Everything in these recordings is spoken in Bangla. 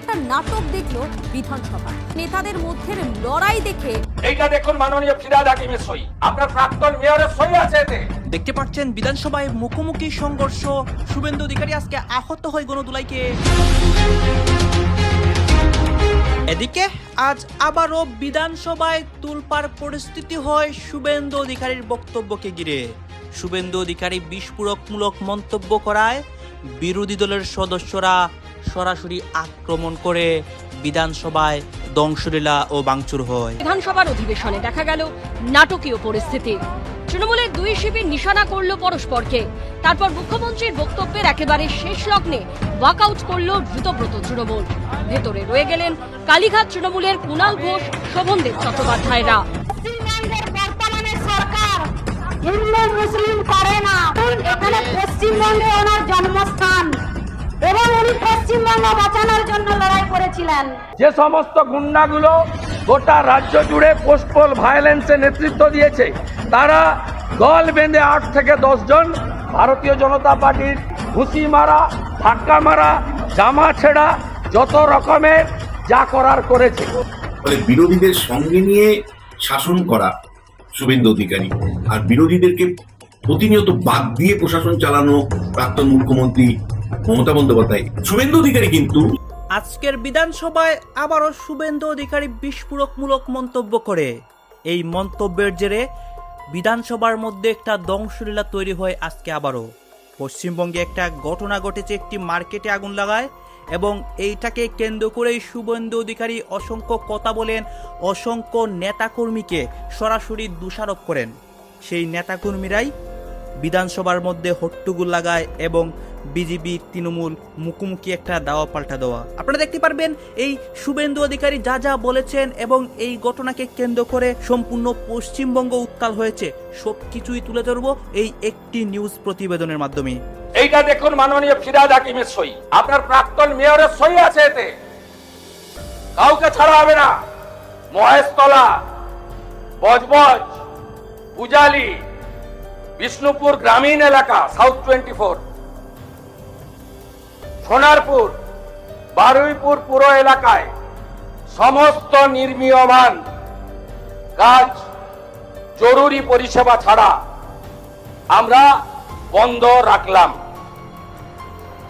একটা নাটক দেখলো বিধানসভা। নেতাদের মধ্যে লড়াই দেখে এইটা দেখুন মাননীয় ফিরহাদ হাকিমের সই, আপনার প্রাক্তন মেয়রের সই আছে এতে। দেখতে পাচ্ছেন বিধানসভায় মুখোমুখি সংঘর্ষ, শুভেন্দু অধিকারী আজকে আহত হয় গণদুলাইকে। এদিকে আজ আবারও বিধানসভায় তুলপাড় পরিস্থিতি হয় শুভেন্দু অধিকারীর বক্তব্যকে ঘিরে। শুভেন্দু অধিকারী বিস্ফোরকমূলক মন্তব্য করায় বিরোধী দলের সদস্যরা সরাসরি আক্রমণ করে বিধানসভায় ধ্বংসলীলা ও ভাঙচুর হয়। বিধানসভার অধিবেশনে দেখা গেল নাটকীয় পরিস্থিতি। তৃণমূলের দুই শিবির নিশানা করল পরস্পরকে। তারপর মুখ্যমন্ত্রীর বক্তব্যের একেবারে শেষ লগ্নে ওয়াকআউট করল দ্রুতব্রত তৃণমূল। ভেতরে রয়ে গেলেন কালীঘাট তৃণমূলের কুণাল ঘোষ, শোভনদেব চট্টোপাধ্যায়রা। সরকার হিন্দু মুসলিম করে না, এখানে পশ্চিমবঙ্গে ওনার জন্মস্থান এবং উনি পশ্চিমবঙ্গ বাঁচানোর জন্য লড়াই করেছিলেন। যে সমস্ত গুন্ডাগুলো গোটা রাজ্য জুড়ে পোস্টপোল ভায়োলেন্সে নেতৃত্ব দিয়েছে, তারা দল বেঁধে 8 থেকে 10 জন ভারতীয় জনতা পার্টির ঘুষি মারা, ধাক্কা মারা, জামা ছেঁড়া, যত রকমের যা করার করেছে। বিরোধীদের সঙ্গে নিয়ে শাসন করা শুভেন্দু অধিকারী, আর বিরোধীদেরকে প্রতিনিয়ত বাদ দিয়ে প্রশাসন চালানো প্রাক্তন মুখ্যমন্ত্রী মমতা বন্দ্যোপাধ্যায়। শুভেন্দু অধিকারী কিন্তু আজকের বিধানসভায় আবারও শুভেন্দু অধিকারী বিস্ফোরকমূলক মন্তব্য করে। এই মন্তব্যের জেরে বিধানসভার মধ্যে একটা ধ্বংসলীলা তৈরি হয়। আজকে আবারও পশ্চিমবঙ্গে একটা ঘটনা ঘটেছে, একটি মার্কেটে আগুন লাগায় এবং এইটাকে কেন্দ্র করেই শুভেন্দু অধিকারী অসংখ্য কথা বলেন, অসংখ্য নেতাকর্মীকে সরাসরি দোষারোপ করেন। সেই নেতাকর্মীরাই বিধানসভার মধ্যে হট্টগোল লাগায় এবং বিজেপি তৃণমূল মুখোমুখি একটা দাওয়া পাল্টা দেওয়া। আপনারা দেখতে পারবেন এই শুভেন্দু অধিকারী যা যা বলেছেন এবং এই ঘটনাকে কেন্দ্র করে সম্পূর্ণ পশ্চিমবঙ্গ উত্তাল হয়েছে। সবকিছুই তুলে ধরবো এই একটি নিউজ প্রতিবেদনের মাধ্যমে। এইটা দেখুন মাননীয় ফিরহাদ হাকিমের সই, আপনার প্রাক্তন মেয়রের সই আছে এতে। কাউকে ছাড়া হবে না। মহেশতলা, বজবজ, পূজালি, বিষ্ণুপুর গ্রামীণ এলাকা, সাউথ 24, সোনারপুর, বারুইপুর পুরো এলাকায় সমস্ত নির্মীয়মান কাজ জরুরি পরিষেবা ছাড়া আমরা বন্ধ রাখলাম।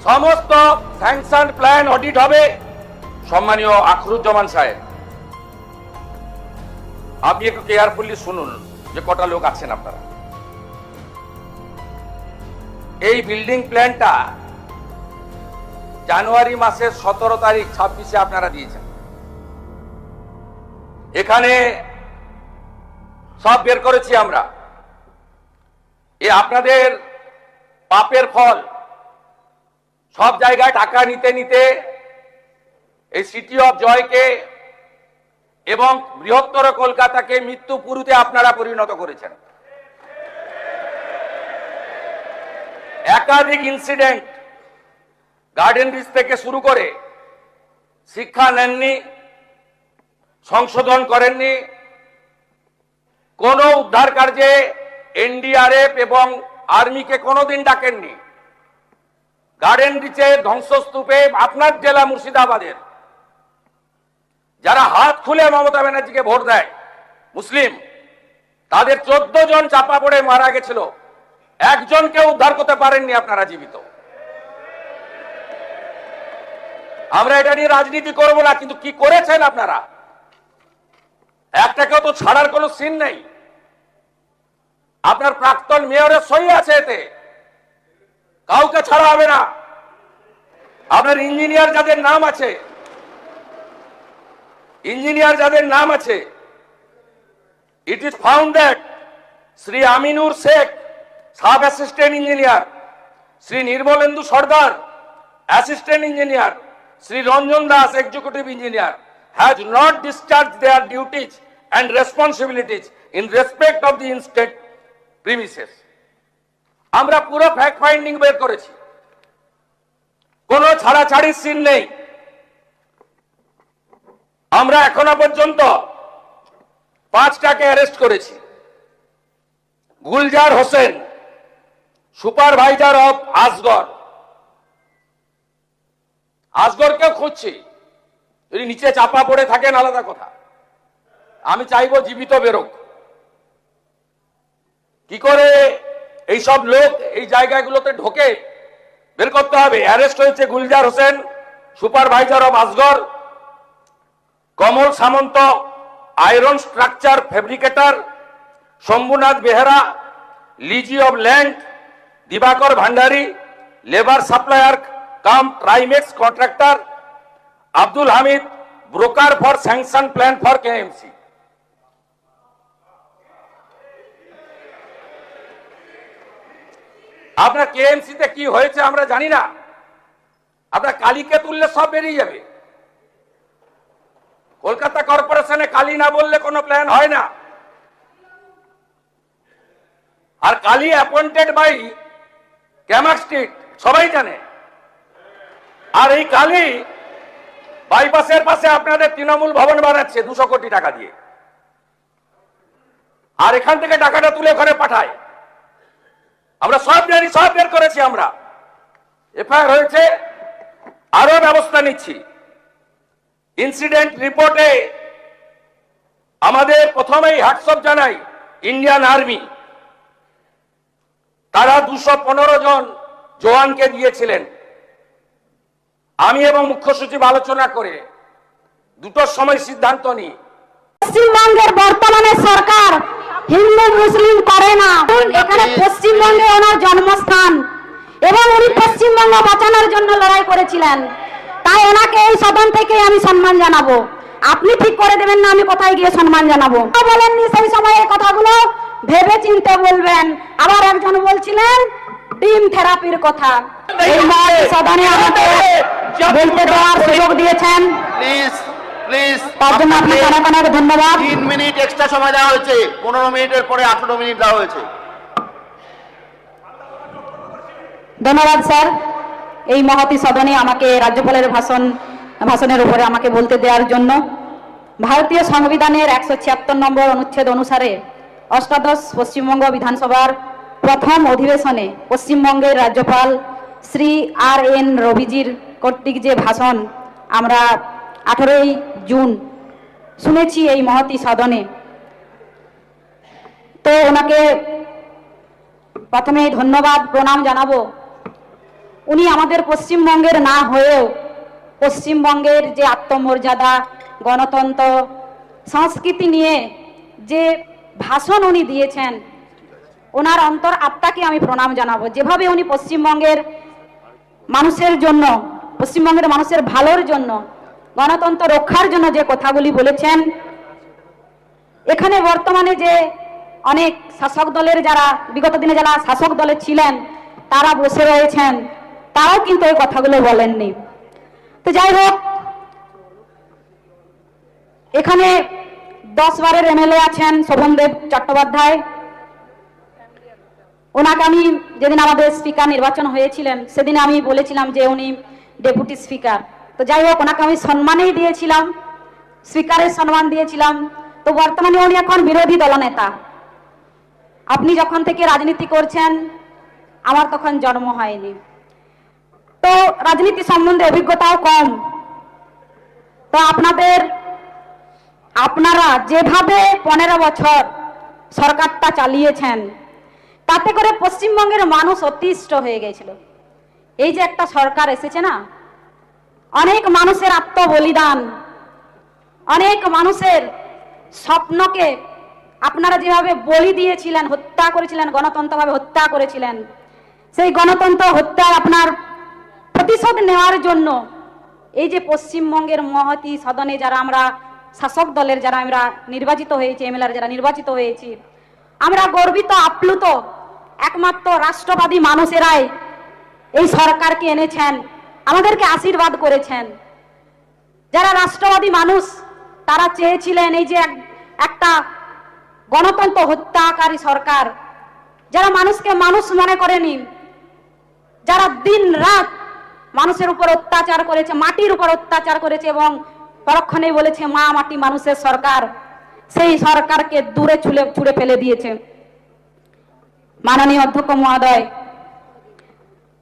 সমস্ত স্যাংশন প্ল্যান অডিট হবে। সম্মানীয় আখরুজ্জামান সাহেব, আপনি একটু কেয়ারফুলি শুনুন যে কটা লোক আছেন আপনারা। এই বিল্ডিং প্ল্যানটা জানুয়ারি মাসের 17 তারিখ 26-এ আপনারা দিয়েছেন। এখানে সব বের করেছি আমরা। এ আপনাদের পাপের ফল। সব জায়গায় টাকা নিতে নিতে এই সিটি অফ জয়কে এবং বৃহত্তর কলকাতাকে মৃত্যুপুরীতে আপনারা পরিণত করেছেন। একাধিক ইনসিডেন্ট, গার্ডেন রিচ থেকে শুরু করে শিক্ষা নেননি, সংশোধন করেননি, কোন উদ্ধার কার্যে এনডিআরএফ এবং আর্মিকে কোনোদিন ডাকেননি। গার্ডেন রিচে ধ্বংসস্তূপে আপনার জেলা মুর্শিদাবাদের যারা হাত খুলে মমতা ব্যানার্জিকে ভোট দেয় মুসলিম, তাদের 14 জন চাপা পড়ে মারা গেছিল, একজনকে উদ্ধার করতে পারেননি আপনারা জীবিত। আমরা এটা নিয়ে রাজনীতি করব না, কিন্তু কি করেছেন আপনারা? একটাকেও তো ছাড়ার কোনো সিন নেই। আপনার প্রাক্তন মেয়রের সই আছে এতে। কাউকে ছাড়া হবে না। আপনার ইঞ্জিনিয়ার যাদের নাম আছে, it is found that Sri Aminur Sheikh, Sub Assistant Engineer, Sri Nirmalendu Sardar, Assistant Engineer, Sri Ranjan Das, Executive Engineer, has not discharged their duties and responsibilities in respect of the instate premises. আমরা পুরো ফ্যাক্ট ফাইন্ডিং বের করেছি, কোনো ছাড়াছাড়ির সিন নেই। আমরা এখনো পর্যন্ত 5টাকে অ্যারেস্ট করেছি। গুলজার হোসেন, সুপারভাইজার অফ আসগর, আসগরকে খুঁজছি, যদি নিচে চাপা পড়ে থাকেন আলাদা কথা, আমি চাইবো জীবিত বেরোক। কি করে এইসব লোক এই জায়গাগুলোতে ঢোকে বের করতে হবে। অ্যারেস্ট হয়েছে Gulzar Hossain, supervisor of Asgar, Kamal Samanta, iron structure fabricator, Shambhunath Behera, lessee of land, Dibakar Bhandari, labour supplier cum Trimex contractor, Abdul Hamid, broker for sanction plan for KMC. আপনার কেএমসি তে কি হয়েছে আমরা জানি না, আপনার কালীকে তুললে সব বেরিয়ে যাবে। কলকাতা কর্পোরেশনে কালী না বললে কোনো প্ল্যান হয় না। আর Kali appointed by Camac Street, সবাই জানে। আর এই কালী বাইপাসের পাশে আপনাদের তৃণমূল ভবন বানাচ্ছে 200 কোটি টাকা দিয়ে, আর এখান থেকে টাকাটা তুলে ওখানে পাঠায়। আমরা সব জানি, সব বের করেছি আমরা, এফআইআর হয়েছে, আরো ব্যবস্থা নিচ্ছি। ইনসিডেন্ট রিপোর্টে আমাদের প্রথমেই হ্যাটসঅপ জানাই ইন্ডিয়ান আর্মি, তারা 215 জন জওয়ানকে দিয়েছিলেন। আমি এবং মুখ্য সচিব আলোচনা করে 2টোর সময় সিদ্ধান্ত নিই। পশ্চিমবঙ্গের বর্তমানে সরকার হিন্দু মুসলিম করে না, এখানে পশ্চিমবঙ্গে ওনার জন্মস্থান এবং উনি পশ্চিমবঙ্গ বাঁচানোর জন্য লড়াই করেছিলেন। তাই ওনাকে এই সদন থেকে আমি সম্মান জানাবো। আপনি ঠিক করে দেবেন না আমি কোথায় গিয়ে সম্মান জানাবো। বলেননি সেই সময় এই কথাগুলো ভেবে চিন্তে বলবেন। আবার একজন বলছিলেন টিম থেরাপির কথা। এই সদনে আমাকে বলতে দেওয়ার সুযোগ দিয়েছেন, প্লিজ প্লিজ, তার জন্য আপনাকে অনেক অনেক ধন্যবাদ। 3 মিনিট এক্সট্রা সময় দেওয়া হয়েছে, 15 মিনিটের পরে 18 মিনিট দেওয়া হয়েছে। ধন্যবাদ স্যার, এই মহতি সদনে আমাকে রাজ্যপালের ভাষণের উপরে আমাকে বলতে দেওয়ার জন্য। ভারতীয় সংবিধানের 176 নম্বর অনুচ্ছেদ অনুসারে অষ্টাদশ পশ্চিমবঙ্গ বিধানসভার প্রথম অধিবেশনে পশ্চিমবঙ্গের রাজ্যপাল শ্রী RN রবিজির কর্তৃক যে ভাষণ আমরা 18ই জুন শুনেছি এই মহতি সদনে, তো ওনাকে প্রথমেই ধন্যবাদ প্রণাম জানাবো। উনি আমাদের পশ্চিমবঙ্গের না হয়েও পশ্চিমবঙ্গের যে আত্মমর্যাদা, গণতন্ত্র, সংস্কৃতি নিয়ে যে ভাষণ উনি দিয়েছেন, ওনার অন্তর আত্মাকে আমি প্রণাম জানাবো। যেভাবে উনি পশ্চিমবঙ্গের মানুষের জন্য, পশ্চিমবঙ্গের মানুষের ভালোর জন্য, গণতন্ত্র রক্ষার জন্য যে কথাগুলি বলেছেন, এখানে বর্তমানে যে অনেক শাসক দলের যারা বিগত দিনে যারা শাসক দলে ছিলেন তারা বসে রয়েছেন, তারাও কিন্তু এই কথাগুলো বলেননি। তো যাই হোক, এখানে 10 বারের MLA আছেন শোভনদেব চট্টোপাধ্যায়। ওনাকে আমি যেদিন আমাদের স্পিকার নির্বাচন হয়েছিলেন সেদিন আমি বলেছিলাম যে উনি ডেপুটি স্পিকার। তো যাই হোক, ওনাকে আমি সম্মানই দিয়েছিলাম, স্পিকারের সম্মান দিয়েছিলাম। তো বর্তমানে উনি এখন বিরোধী দলনেতা। আপনি যখন থেকে রাজনীতি করছেন আমার তখন জন্ম হয়নি, তো রাজনীতি সম্বন্ধে অভিজ্ঞতাও কম। তো আপনারা যেভাবে 15 বছর সরকারটা চালিয়েছেন, তাতে করে পশ্চিমবঙ্গের মানুষ অতিষ্ঠ হয়ে গেছিল। এই যে একটা সরকার এসেছে না, অনেক মানুষের আত্মবলিদান, অনেক মানুষের স্বপ্নকে আপনারা যেভাবে বলি দিয়েছিলেন, হত্যা করেছিলেন, গণতন্ত্রভাবে হত্যা করেছিলেন, সেই গণতন্ত্র হত্যার আপনার প্রতিশোধ নেওয়ার জন্য এই যে পশ্চিমবঙ্গের মহতি সদনে যারা আমরা শাসক দলের যারা আমরা নির্বাচিত হয়েছি, MLA যারা নির্বাচিত হয়েছি, আমরা গর্বিত, আপ্লুত। একমাত্র রাষ্ট্রবাদী মানুষেরাই এই সরকারকে এনেছেন, আমাদেরকে আশীর্বাদ করেছেন। যারা রাষ্ট্রবাদী মানুষ তারা চেয়েছিলেন এই যে একটা গণতন্ত্র হত্যাকারী সরকার, যারা মানুষকে মানুষ মনে করেনি, যারা দিন রাত মানুষের উপর অত্যাচার করেছে, মাটির উপর অত্যাচার করেছে এবং পরক্ষণেই বলেছে মা মাটি মানুষের সরকার, সেই সরকারকে দূরে ছুঁড়ে ফেলে দিয়েছে। মাননীয় অধ্যক্ষ মহোদয়,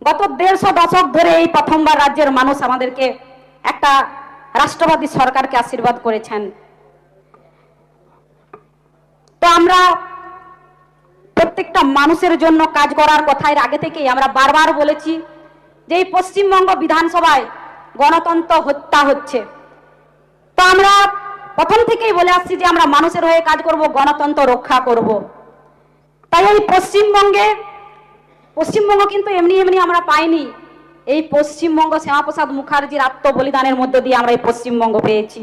গত 150 দশক ধরে এই প্রথমবার রাজ্যের মানুষ আমাদেরকে একটা রাষ্ট্রবাদী সরকারকে আশীর্বাদ করেছেন। তো আমরা প্রত্যেকটা মানুষের জন্য কাজ করার কথা এর আগে থেকেই আমরা বারবার বলেছি যে এই পশ্চিমবঙ্গ বিধানসভায় গণতন্ত্র হত্যা হচ্ছে। তো আমরা প্রথম থেকেই বলে আসছি যে আমরা মানুষের হয়ে কাজ করব, গণতন্ত্র রক্ষা করব। তাই এই পশ্চিমবঙ্গ কিন্তু এমনি এমনি আমরা পাইনি। এই পশ্চিমবঙ্গ শ্যামাপ্রসাদ মুখার্জির আত্মবলিদানের মধ্যে দিয়ে আমরা এই পশ্চিমবঙ্গ পেয়েছি।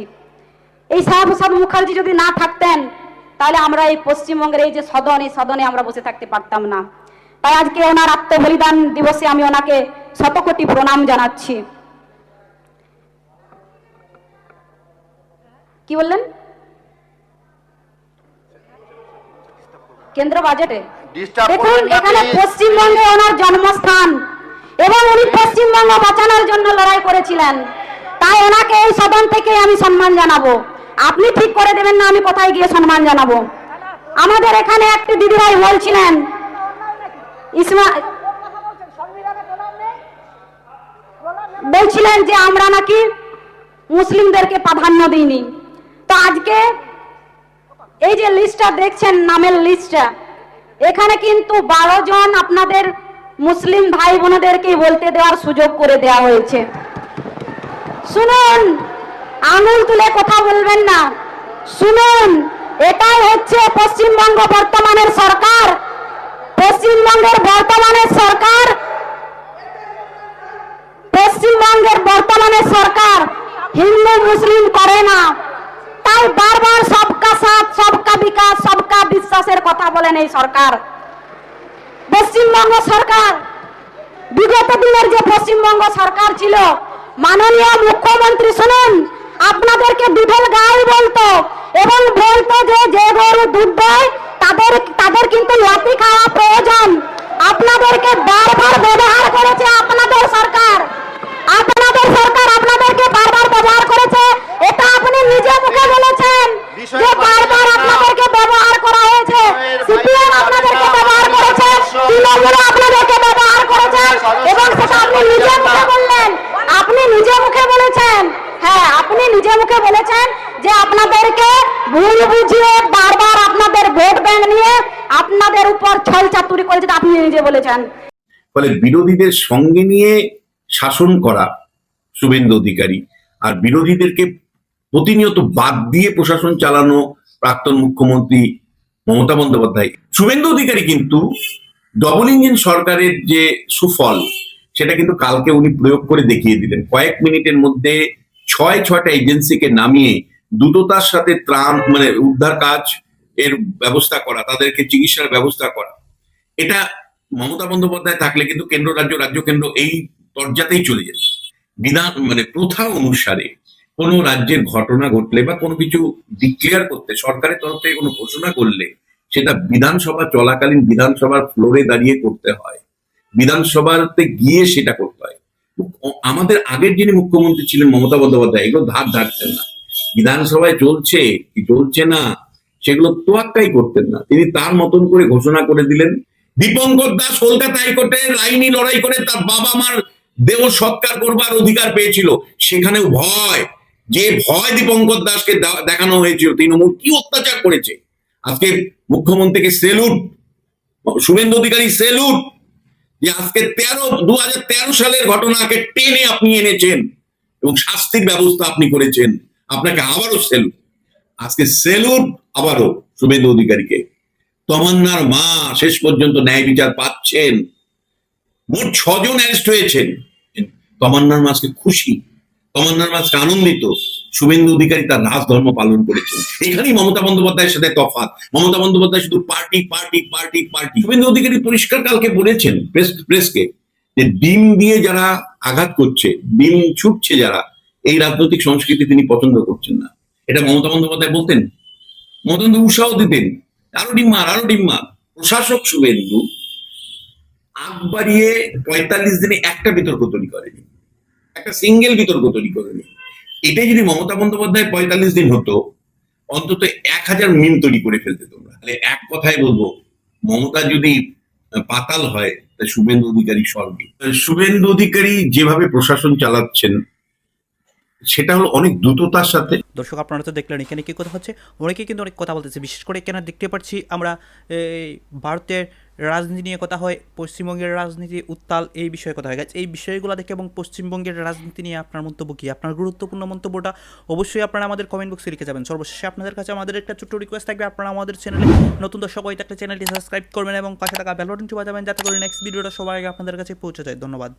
এই শ্যামাপ্রসাদ মুখার্জি যদি না থাকতেন তাহলে আমরা এই পশ্চিমবঙ্গের এই যে সদন, এই সদনে আমরা বসে থাকতে পারতাম না। তাই আজকে ওনার আত্মবলিদান দিবসে আমি ওনাকে শতকোটি প্রণাম জানাচ্ছি। কি বললেন? কেন্দ্র বাজেটে দেখুন, এখানে পশ্চিমবঙ্গে ওনার জন্মস্থান এবং উনি পশ্চিমবঙ্গ বাঁচানোর জন্য লড়াই করেছিলেন। তাই ওনাকে এই সদন থেকে আমি সম্মান জানাবো। আপনি ঠিক করে দেবেন না আমি কোথায় গিয়ে সম্মান জানাবো। আমাদের এখানে একটি দিদিভাই বলছিলেন বলছিলেন যে আমরা নাকি মুসলিমদেরকে প্রাধান্য দিইনি। তো আজকে এই যে লিস্টটা দেখছেন, নামের লিস্টটা, এখানে কিন্তু 12 জন আপনাদের মুসলিম ভাই বোনদেরকে বলতে দেওয়ার সুযোগ করে দেওয়া হয়েছে। শুনুন, আঙুল তুলে কথা বলবেন না, শুনুন, এটাই হচ্ছে পশ্চিমবঙ্গ বর্তমানের সরকার। পশ্চিমবঙ্গের বর্তমানের সরকার হিন্দু মুসলিম করে না। তাই বারবার সবকা সাথ, সবকা বিকাশ, সবকা বিশ্বাসের কথা বলেন এই সরকার। পশ্চিমবঙ্গ সরকার, বিগত দিনের যে পশ্চিমবঙ্গ সরকার ছিল, মাননীয় মুখ্যমন্ত্রী শুনুন, আপনাদেরকে দুধের গাই বলতো এবং বলতো যে গরু দুধ দেয় তাদের কিন্তু লাঠি খাওয়া প্রয়োজন। আপনাদেরকে বারবার ব্যবহার করেছে আপনাদের সরকার আপনাদেরকে বারবার ব্যবহার করেছে। এটা আপনি নিজে মুখে বলেছেন যে বারবার আপনাদেরকে ব্যবহার করা হয়েছে। সিপিএম আপনাদেরকে ব্যবহার করেছে, তৃণমূল আপনাদেরকে ব্যবহার করেছে এবং সেটা আপনি নিজে মুখে বললেন। আপনি নিজে মুখে বলেছেন, হ্যাঁ, আপনি নিজে মুখে বলেছেন যে আপনাদেরকে ভুল বুঝিয়ে বারবার আপনাদের ভোট ব্যাংক নিয়ে আপনাদের উপর ছল চাতুরি করেছে, আপনি নিজে বলেছেন। ফলে বিরোধীদের সঙ্গে নিয়ে শাসন করা শুভেন্দু অধিকারী আর বিরোধীদেরকে প্রতিনিয়ত বাদ দিয়ে প্রশাসন চালানো প্রাক্তন মুখ্যমন্ত্রী মমতা বন্দ্যোপাধ্যায়। শুভেন্দু অধিকারী কিন্তু ডবল ইঞ্জিন সরকারের যে সুফল সেটা কিন্তু কালকে উনি প্রয়োগ করে দেখিয়ে দিলেন। কয়েক মিনিটের মধ্যে 6টা এজেন্সিকে নামিয়ে দ্রুততার সাথে ত্রাণ উদ্ধার কাজ এর ব্যবস্থা করা, তাদেরকে চিকিৎসার ব্যবস্থা করা। এটা মমতা বন্দ্যোপাধ্যায় থাকলে কিন্তু কেন্দ্র রাজ্য কেন্দ্র এই পর্যাতেই চলে যেত। বিধান প্রথা অনুসারে কোনো রাজ্যের ঘটনা ঘটলে বা কোনো কিছু ডিক্লেয়ার করতে সরকারের তরফ থেকে কোনো ঘোষণা করলে সেটা বিধানসভা চলাকালীন বিধানসভার ফ্লোরে দাঁড়িয়ে করতে হয়, বিধানসভাতে গিয়ে সেটা করতে হয়। আমাদের আগের যিনি মুখ্যমন্ত্রী ছিলেন মমতা বন্দ্যোপাধ্যায় এগুলো ধারতেন না। বিধানসভায় চলছে কি চলছে না সেগুলো তোয়াক্কাই করতেন না। তিনি তার মতন করে ঘোষণা করে দিলেন। দীপঙ্কর দাস কলকাতা হাইকোর্টে আইনি লড়াই করে তার বাবা মার দেহ সৎকার করবার অধিকার পেয়েছিল। সেখানেও যে ভয় দীপঙ্কর দাসকে দেখানো হয়েছিল, তৃণমূল কি অত্যাচার করেছে। আজকে মুখ্যমন্ত্রীকে সেলুট, শুভেন্দু অধিকারী সেলুট, যে আজকে 2013 সালের ঘটনাকে টেনে আপনি এনেছেন এবং শাস্তির ব্যবস্থা আপনি করেছেন। আপনাকে আবারও সেলুট। আজকে সেলুট আবারও শুভেন্দু অধিকারীকে। তমান্নার মা শেষ পর্যন্ত ন্যায় বিচার পাচ্ছেন। মোট 6 জন অ্যারেস্ট হয়েছেন। তমান্নার মা আজকে খুশি, তমান্নার মা আজকে আনন্দিত। শুভেন্দু অধিকারী তার রাজধর্ম পালন করেছেন। এখানেই মমতা বন্দ্যোপাধ্যায়ের সাথে তফাৎ। মমতা বন্দ্যোপাধ্যায় শুধু party party party party. Suvendu Adhikari পরিষ্কার কালকে বলেছেন প্রেসকে যে ডিম দিয়ে যারা আঘাত করছে, ডিম ছুটছে যারা, এই রাজনৈতিক সংস্কৃতি তিনি পছন্দ করছেন না। এটা মমতা বন্দ্যোপাধ্যায় বলতেন, মমতা বন্দ্যোপাধ্যায় উৎসাহ দিতেন, আরো ডিম মার। প্রশাসক শুভেন্দু আগ বাড়িয়ে 45 দিনে একটা বিতর্ক তৈরি করেনি, একটা সিঙ্গেল বিতর্ক তৈরি করেনি। এটাই যদি মমতা বন্দ্যোপাধ্যায় 45 দিন হতো, অন্তত 1000 মিম তৈরি করে ফেলতে তোমরা। তাহলে এক কথায় বলবো, মমতা যদি পাতাল হয় তা শুভেন্দু অধিকারী স্বর্গে। শুভেন্দু অধিকারী যেভাবে প্রশাসন চালাচ্ছেন সেটা হলো অনেক দ্রুততার সাথে। দর্শক আপনারা তো দেখলেন এখানে কি কথা হচ্ছে, অনেকে কিন্তু অনেক কথা বলতেছে, বিশেষ করে এখানে দেখতে পাচ্ছি আমরা এই ভারতের রাজনীতি নিয়ে কথা হয়, পশ্চিমবঙ্গের রাজনীতি উত্তাল, এই বিষয়ে কথা হয়। গেছে এই বিষয়গুলো দেখে এবং পশ্চিমবঙ্গের রাজনীতি নিয়ে আপনার মন্তব্য কী? আপনার গুরুত্বপূর্ণ মন্তব্যটা অবশ্যই আপনারা আমাদের কমেন্ট বক্সে লিখে যাবেন। সর্বশেষে আপনাদের কাছে আমাদের একটা ছোট্ট রিকোয়েস্ট থাকবে, আপনারা আমাদের চ্যানেলে নতুন দর্শক হয়ে থাকলে চ্যানেলটি সাবস্ক্রাইব করবেন এবং পাশে থাকা বেল বাটনটি বাজাবেন, যাতে করে নেক্সট ভিডিওটা সবার আগে আপনাদের কাছে পৌঁছে যায়। ধন্যবাদ।